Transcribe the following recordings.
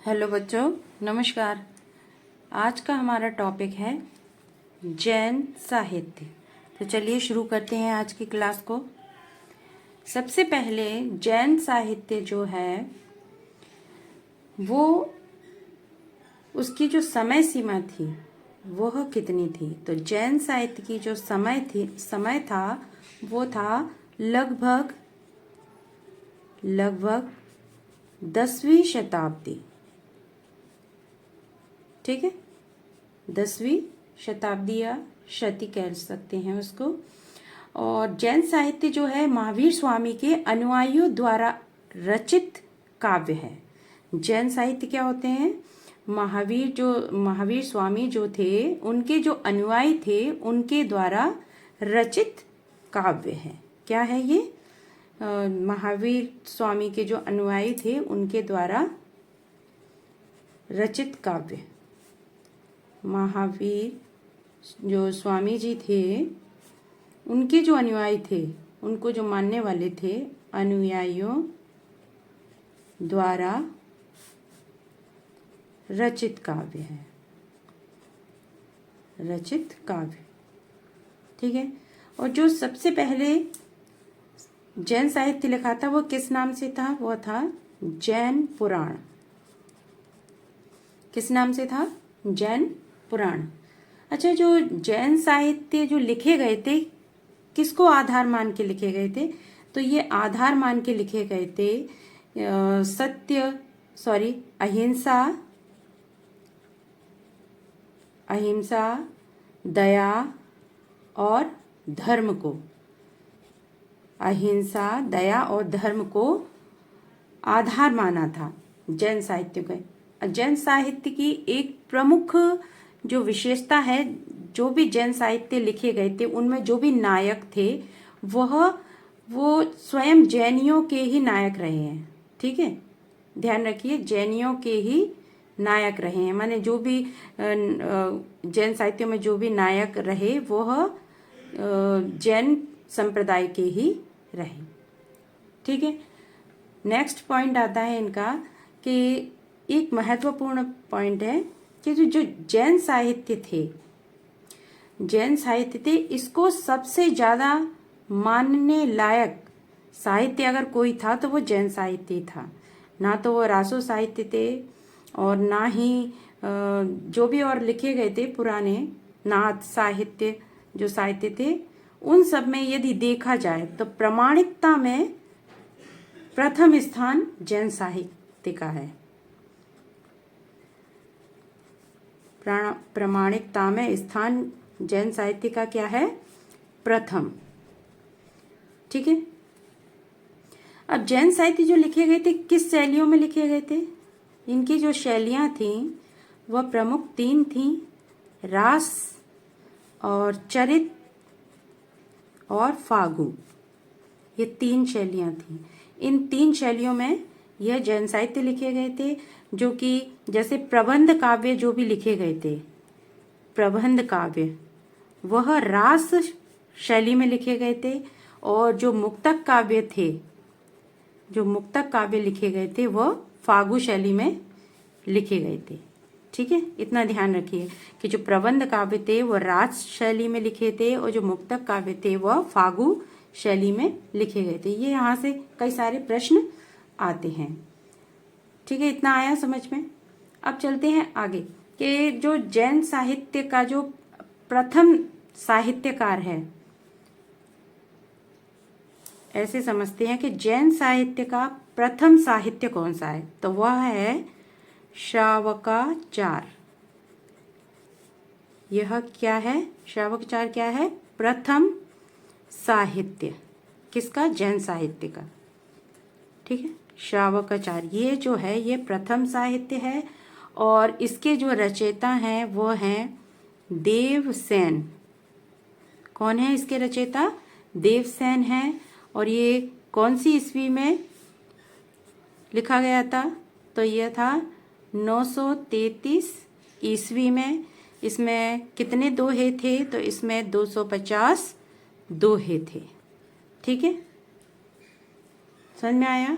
Hello बच्चों, नमस्कार। आज का हमारा टॉपिक है जैन साहित्य। तो चलिए शुरू करते हैं आज की क्लास को। सबसे पहले जैन साहित्य जो है वो उसकी जो समय सीमा थी वह कितनी थी। तो जैन साहित्य की जो समय था वो था लगभग 10वीं शताब्दी। ठीक है, 10वीं शताब्दी या शती कह सकते हैं उसको। और जैन साहित्य जो है महावीर स्वामी के अनुयायियों द्वारा रचित काव्य है। जैन साहित्य क्या होते हैं? महावीर स्वामी जो थे उनके जो अनुयायी थे उनके द्वारा रचित काव्य है। क्या है ये? महावीर स्वामी के जो अनुयायी थे उनके द्वारा रचित काव्य। महावीर जो स्वामी जी थे उनके जो अनुयायी थे, उनको जो मानने वाले थे, अनुयायियों द्वारा रचित काव्य है। रचित काव्य, ठीक है। और जो सबसे पहले जैन साहित्य लिखा था वो किस नाम से था? वो था जैन पुराण। किस नाम से था? जैन पुराण। अच्छा, जो जैन साहित्य जो लिखे गए थे किसको आधार मान के लिखे गए थे? तो ये आधार मान के लिखे गए थे अहिंसा, दया और धर्म को। अहिंसा, दया और धर्म को आधार माना था जैन साहित्य का। जैन साहित्य की एक प्रमुख जो विशेषता है, जो भी जैन साहित्य लिखे गए थे उनमें जो भी नायक थे वो स्वयं जैनियों के ही नायक रहे हैं। ठीक है, ध्यान रखिए, जैनियों के ही नायक रहे हैं। माने जो भी जैन साहित्य में जो भी नायक रहे वह जैन संप्रदाय के ही रहे। ठीक है, नेक्स्ट पॉइंट आता है इनका कि एक महत्वपूर्ण पॉइंट है कि जो जैन साहित्य थे इसको सबसे ज्यादा मानने लायक साहित्य अगर कोई था तो वो जैन साहित्य था। ना तो वो रासो साहित्य थे और ना ही जो भी और लिखे गए थे पुराने नाथ साहित्य जो साहित्य थे, उन सब में यदि देखा जाए तो प्रामाणिकता में प्रथम स्थान जैन साहित्य का है। प्रामाणिकता में स्थान जैन साहित्य का क्या है? प्रथम। ठीक है, अब जैन साहित्य जो लिखे गए थे किस शैलियों में लिखे गए थे? इनकी जो शैलियां थीं वह प्रमुख 3 थीं, रास और चरित और फागु। ये 3 शैलियां थीं। इन 3 शैलियों में यह जैन साहित्य लिखे गए थे, जो कि जैसे प्रबंध काव्य जो भी लिखे गए थे, प्रबंध काव्य वह रास शैली में लिखे गए थे, और जो मुक्तक काव्य लिखे गए थे वह फागु शैली में लिखे गए थे। ठीक है, इतना ध्यान रखिए कि जो प्रबंध काव्य थे वह रास शैली में लिखे थे और जो मुक्तक काव्य थे वह फागु शैली में लिखे गए थे। ये यहाँ से कई सारे प्रश्न आते हैं। ठीक है, इतना आया समझ में। अब चलते हैं आगे कि जो जैन साहित्य का जो प्रथम साहित्यकार है, ऐसे समझते हैं कि जैन साहित्य का प्रथम साहित्य कौन सा है? तो वह है श्रावकाचार्य। यह क्या है? श्रावकाचार्य क्या है? प्रथम साहित्य। किसका? जैन साहित्य का। ठीक है, श्रावकाचार्य ये जो है ये प्रथम साहित्य है, और इसके जो रचयिता हैं वो हैं देवसेन। कौन है इसके रचयिता? देवसेन हैं। और ये कौन सी ईस्वी में लिखा गया था? तो यह था 933 ईस्वी में। इसमें कितने दोहे थे? तो इसमें 250 दोहे थे। ठीक है, समझ में आया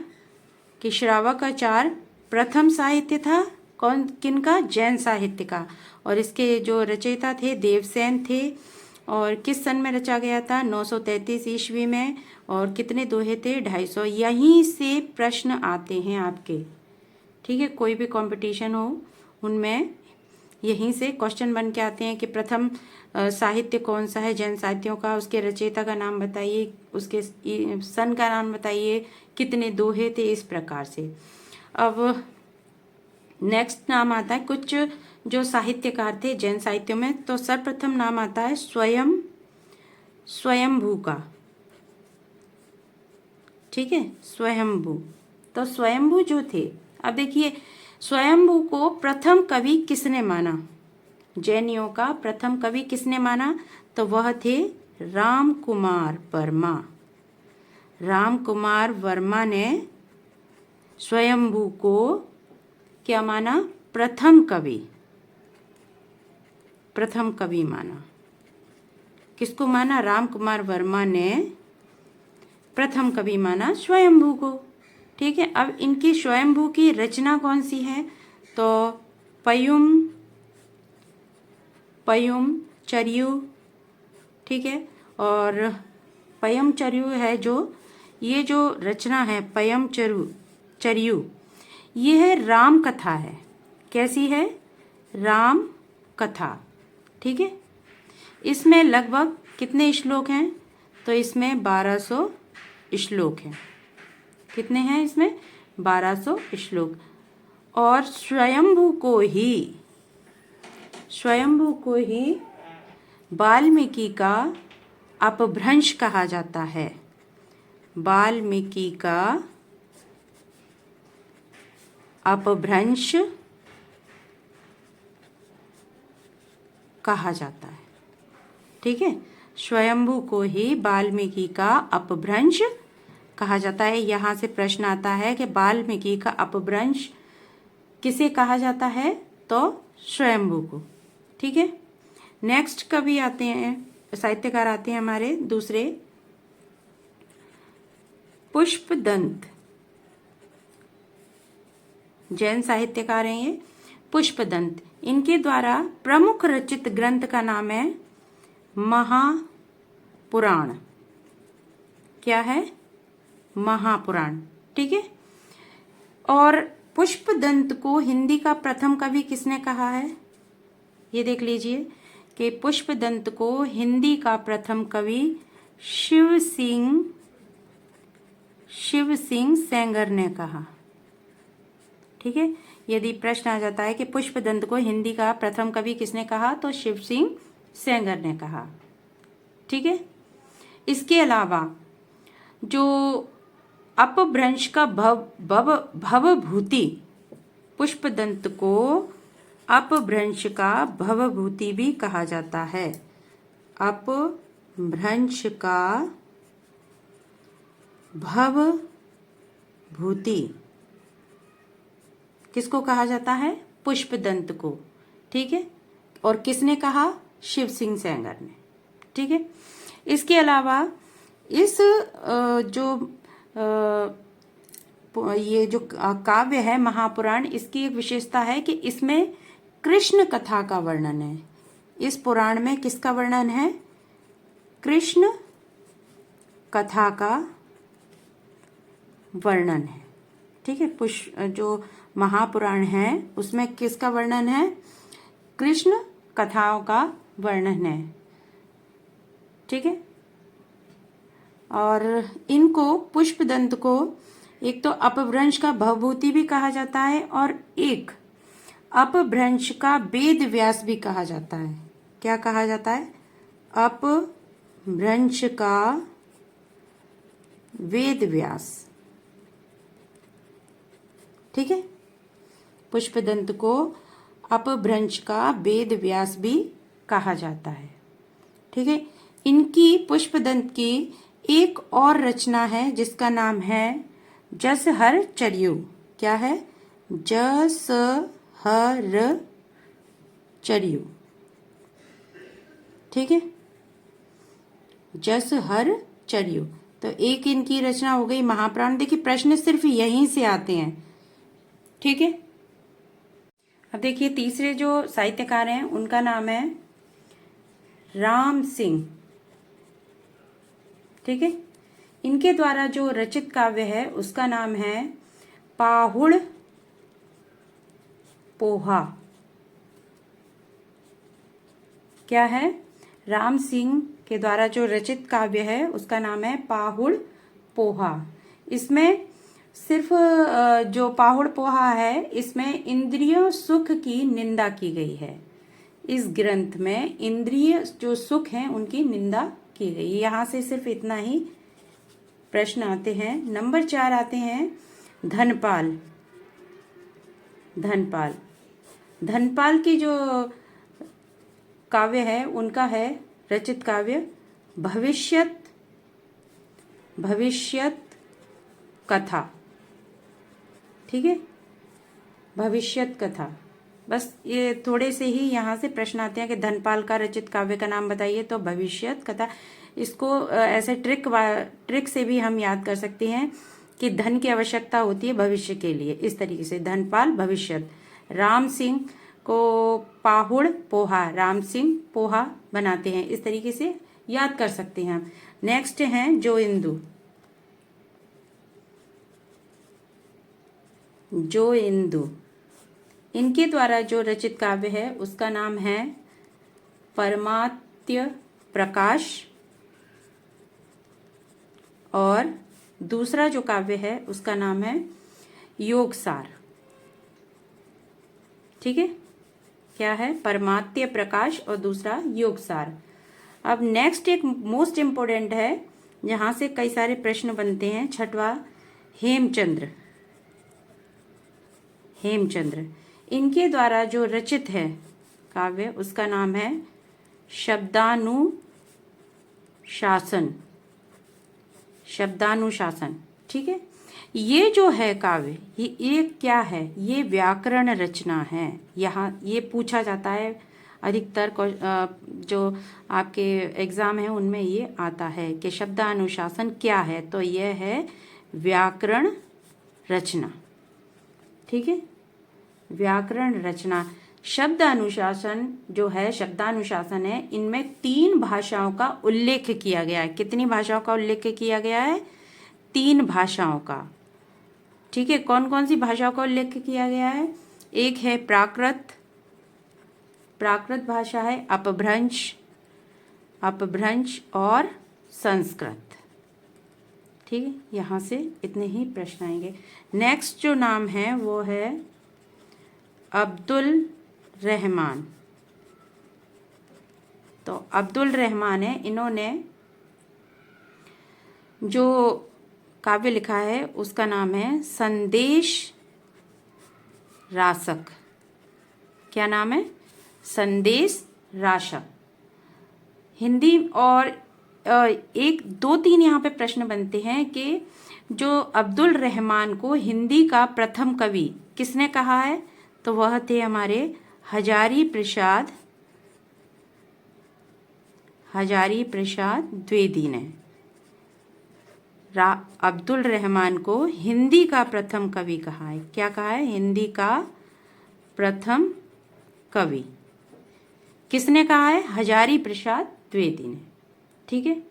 कि श्रावकाचार्य प्रथम साहित्य था कौन, किनका? जैन साहित्य का। और इसके जो रचयिता थे देवसेन थे। और किस सन में रचा गया था? 933 ईस्वी में। और कितने दोहे थे? 250। यहीं से प्रश्न आते हैं आपके, ठीक है, कोई भी कंपटीशन हो उनमें यहीं से क्वेश्चन बन के आते हैं कि प्रथम साहित्य कौन सा है जैन साहित्यों का, उसके रचयिता का नाम बताइए, उसके सन का नाम बताइए, कितने दोहे थे, इस प्रकार से। अब नेक्स्ट नाम आता है कुछ जो साहित्यकार थे जैन साहित्यों में। तो सर्वप्रथम नाम आता है स्वयंभू का, ठीक है, स्वयंभू। तो स्वयंभू जो थे, अब देखिए स्वयंभू को प्रथम कवि किसने माना? जैनियों का प्रथम कवि किसने माना? तो वह थे राम कुमार वर्मा। राम कुमार वर्मा ने स्वयंभू को क्या माना? प्रथम कवि, प्रथम कवि माना। किसको माना? राम कुमार वर्मा ने प्रथम कवि माना स्वयंभू को, ठीक है। अब इनकी स्वयंभू की रचना कौन सी है? तो पयुम चर्यु, ठीक है। और पयम चर्यु है जो, ये जो रचना है पयम चर्यु, ये है राम कथा है। कैसी है? राम कथा, ठीक है। इसमें लगभग कितने श्लोक हैं? तो इसमें 1200 श्लोक हैं। कितने हैं इसमें? 1200 श्लोक। और स्वयंभू को ही वाल्मीकि का अपभ्रंश कहा जाता है। वाल्मीकि का अपभ्रंश कहा जाता है, ठीक है। स्वयंभू को ही वाल्मीकि का अपभ्रंश कहा जाता है। यहाँ से प्रश्न आता है कि वाल्मीकि का अपभ्रंश किसे कहा जाता है? तो स्वयंभू को, ठीक है। नेक्स्ट कवि आते हैं, साहित्यकार आते हैं हमारे दूसरे, पुष्पदंत। जैन साहित्यकार हैं ये पुष्पदंत। इनके द्वारा प्रमुख रचित ग्रंथ का नाम है महापुराण। क्या है? महापुराण, ठीक है। और पुष्पदंत को हिंदी का प्रथम कवि किसने कहा है? ये देख लीजिए कि पुष्पदंत को हिंदी का प्रथम कवि शिव सिंह सेंगर ने कहा, ठीक है। यदि प्रश्न आ जाता है कि पुष्पदंत को हिंदी का प्रथम कवि किसने कहा, तो शिव सिंह सेंगर ने कहा, ठीक है। इसके अलावा जो अपभ्रंश का भवभूति, पुष्पदंत को अपभ्रंश का भवभूति भी कहा जाता है। अपभ्रंश का भवभूति किसको कहा जाता है? पुष्पदंत को, ठीक है। और किसने कहा? शिव सिंह सेंगर ने, ठीक है। इसके अलावा इस ये जो काव्य है महापुराण, इसकी एक विशेषता है कि इसमें कृष्ण कथा का वर्णन है। इस पुराण में किसका वर्णन है? कृष्ण कथा का वर्णन है, ठीक है। जो महापुराण है उसमें किसका वर्णन है? कृष्ण कथाओं का वर्णन है, ठीक है। और इनको पुष्पदंत को एक तो अपभ्रंश का भवभूति भी कहा जाता है और एक अपभ्रंश का वेद व्यास भी कहा जाता है। क्या कहा जाता है? अपभ्रंश का वेद व्यास, ठीक है। पुष्पदंत को अपभ्रंश का वेद व्यास भी कहा जाता है, ठीक है। इनकी पुष्पदंत की एक और रचना है जिसका नाम है जसहर चर्यु। क्या है? जसहर चर्यु, ठीक है। जसहर चर्यु। तो एक इनकी रचना हो गई महापुराण। देखिए प्रश्न सिर्फ यहीं से आते हैं, ठीक है। अब देखिए तीसरे जो साहित्यकार हैं उनका नाम है राम सिंह। ठीक है, इनके द्वारा जो रचित काव्य है उसका नाम है पाहुड़ पोहा। क्या है? राम सिंह के द्वारा जो रचित काव्य है उसका नाम है पाहुड़ पोहा। इसमें सिर्फ जो पाहुड़ पोहा है इसमें इंद्रिय सुख की निंदा की गई है। इस ग्रंथ में इंद्रिय जो सुख हैं उनकी निंदा की गई। यहाँ से सिर्फ इतना ही प्रश्न आते हैं। नंबर 4 आते हैं धनपाल। धनपाल धनपाल की जो काव्य है उनका है रचित काव्य भविष्यत कथा। ठीक है, भविष्यत कथा। बस ये थोड़े से ही यहाँ से प्रश्न आते हैं कि धनपाल का रचित काव्य का नाम बताइए, तो भविष्यत कथा। इसको ऐसे ट्रिक से भी हम याद कर सकते हैं कि धन की आवश्यकता होती है भविष्य के लिए। इस तरीके से धनपाल भविष्यत। राम सिंह को पाहुड़ पोहा, राम सिंह पोहा बनाते हैं, इस तरीके से याद कर सकते हैं हम। नेक्स्ट हैं जो इंदु। इनके द्वारा जो रचित काव्य है उसका नाम है परमात्य प्रकाश, और दूसरा जो काव्य है उसका नाम है योगसार। ठीक है, क्या है? परमात्य प्रकाश और दूसरा योगसार। अब नेक्स्ट एक मोस्ट इम्पोर्टेंट है, यहाँ से कई सारे प्रश्न बनते हैं। छठवा हेमचंद्र। इनके द्वारा जो रचित है काव्य उसका नाम है शब्दानुशासन। ठीक है, ये जो है काव्य ये क्या है? ये व्याकरण रचना है। यहाँ ये पूछा जाता है अधिकतर जो आपके एग्जाम है उनमें ये आता है कि शब्दानुशासन क्या है, तो यह है व्याकरण रचना। ठीक है, व्याकरण रचना। शब्दानुशासन जो है, शब्दानुशासन है, इनमें 3 भाषाओं का उल्लेख किया गया है। कितनी भाषाओं का उल्लेख किया गया है? 3 भाषाओं का। ठीक है, कौन कौन सी भाषाओं का उल्लेख किया गया है? एक है प्राकृत भाषा है, अपभ्रंश और संस्कृत। ठीक है, यहाँ से इतने ही प्रश्न आएंगे। नेक्स्ट जो नाम है वो है अब्दुल रहमान। तो अब्दुल रहमान है, इन्होंने जो काव्य लिखा है उसका नाम है संदेश रासक। क्या नाम है? संदेश रासक। हिंदी। और 1, 2, 3 यहाँ पे प्रश्न बनते हैं कि जो अब्दुल रहमान को हिंदी का प्रथम कवि किसने कहा है? तो वह थे हमारे हजारी प्रसाद द्विवेदी ने अब्दुल रहमान को हिंदी का प्रथम कवि कहा है। क्या कहा है? हिंदी का प्रथम कवि किसने कहा है? हजारी प्रसाद द्विवेदी ने। ठीक है,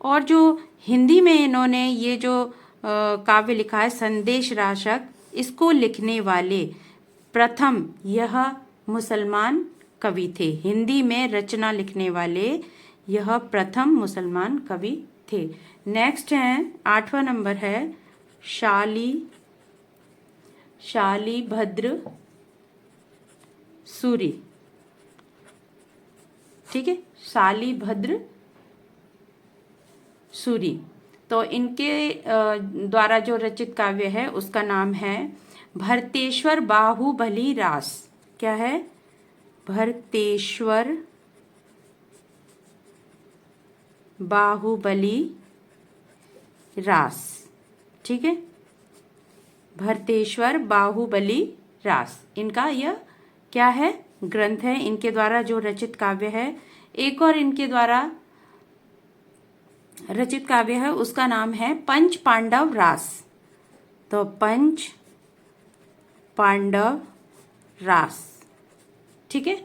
और जो हिंदी में इन्होंने ये जो काव्य लिखा है संदेश रासक, इसको लिखने वाले प्रथम यह मुसलमान कवि थे। हिंदी में रचना लिखने वाले यह प्रथम मुसलमान कवि थे। नेक्स्ट है 8वां नंबर है शालीभद्र सूरी। ठीक है, शालीभद्र सूरी। तो इनके द्वारा जो रचित काव्य है उसका नाम है भरतेश्वर बाहुबली रास। क्या है? भरतेश्वर बाहुबली रास। ठीक है, भरतेश्वर बाहुबली रास इनका यह क्या है? ग्रंथ है। इनके द्वारा जो रचित काव्य है, एक और इनके द्वारा रचित काव्य है उसका नाम है पंच पांडव रास। तो पंच पांडव रास। ठीक है,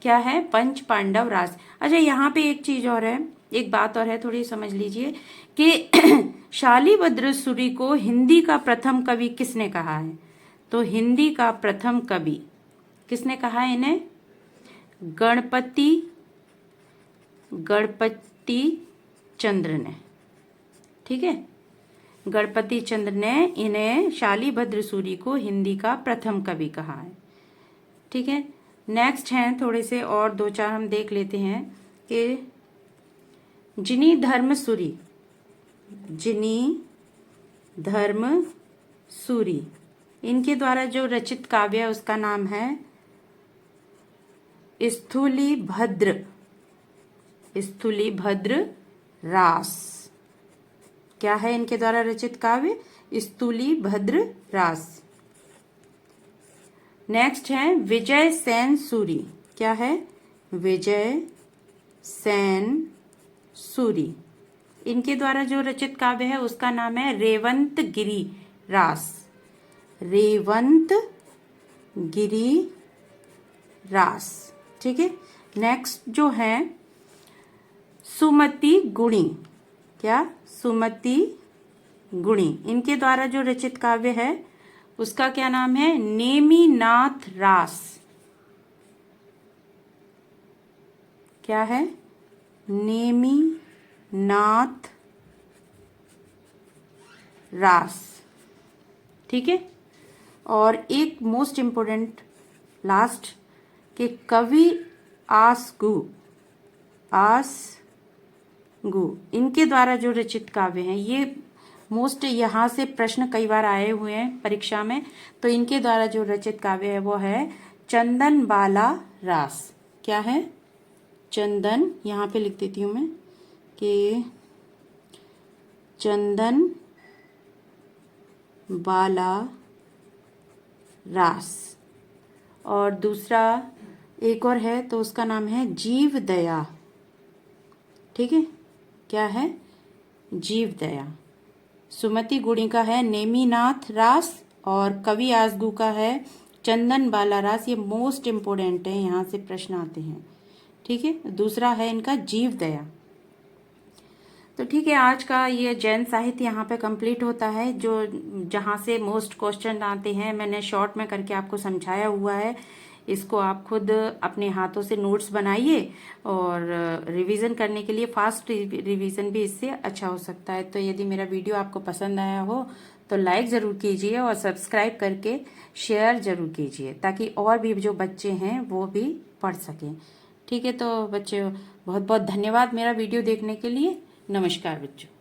क्या है? पंच पांडव रास। अच्छा, यहाँ पे एक चीज और है, एक बात और है, थोड़ी समझ लीजिए कि शालिभद्र सूरी को हिंदी का प्रथम कवि किसने कहा है? तो हिंदी का प्रथम कवि किसने कहा है इन्हें? गणपति चंद्र ने। ठीक है, गणपति चंद्र ने इन्हें शालिभद्र सूरी को हिंदी का प्रथम कवि कहा है। ठीक है, नेक्स्ट हैं थोड़े से और दो चार हम देख लेते हैं कि जिनी धर्म सूरी, इनके द्वारा जो रचित काव्य है उसका नाम है स्थूलीभद्र रास। क्या है इनके द्वारा रचित काव्य? स्थूलीभद्र रास। नेक्स्ट है विजय सेन सूरी। क्या है? विजय सेन सूरी। इनके द्वारा जो रचित काव्य है उसका नाम है रेवंतगिरी रास। रेवंतगिरी रास। ठीक है, नेक्स्ट जो है सुमति गुणी। क्या? सुमति गुणी। इनके द्वारा जो रचित काव्य है उसका क्या नाम है? नेमिनाथ रास। क्या है? नेमिनाथ रास। ठीक है, और एक मोस्ट इंपोर्टेंट लास्ट कि कवि आसगु, इनके द्वारा जो रचित काव्य हैं, ये मोस्ट यहाँ से प्रश्न कई बार आए हुए हैं परीक्षा में, तो इनके द्वारा जो रचित काव्य है वो है चंदन बाला रास। क्या है? चंदन, यहाँ पे लिख देती हूँ मैं कि चंदन बाला रास। और दूसरा एक और है तो उसका नाम है जीव दया। ठीक है, क्या है? जीव दया। सुमति गुणी का है नेमिनाथ रास और कवि आसगु का है चंदन बाला रास। ये मोस्ट इम्पोर्टेंट है, यहाँ से प्रश्न आते हैं। ठीक है, दूसरा है इनका जीव दया। तो ठीक है, आज का ये जैन साहित्य यहाँ पे कंप्लीट होता है। जो जहाँ से मोस्ट क्वेश्चन आते हैं मैंने शॉर्ट में करके आपको समझाया हुआ है। इसको आप खुद अपने हाथों से नोट्स बनाइए और रिवीजन करने के लिए फास्ट रिवीजन भी इससे अच्छा हो सकता है। तो यदि मेरा वीडियो आपको पसंद आया हो तो लाइक ज़रूर कीजिए और सब्सक्राइब करके शेयर ज़रूर कीजिए ताकि और भी जो बच्चे हैं वो भी पढ़ सकें। ठीक है, तो बच्चे बहुत बहुत धन्यवाद मेरा वीडियो देखने के लिए। नमस्कार बच्चों।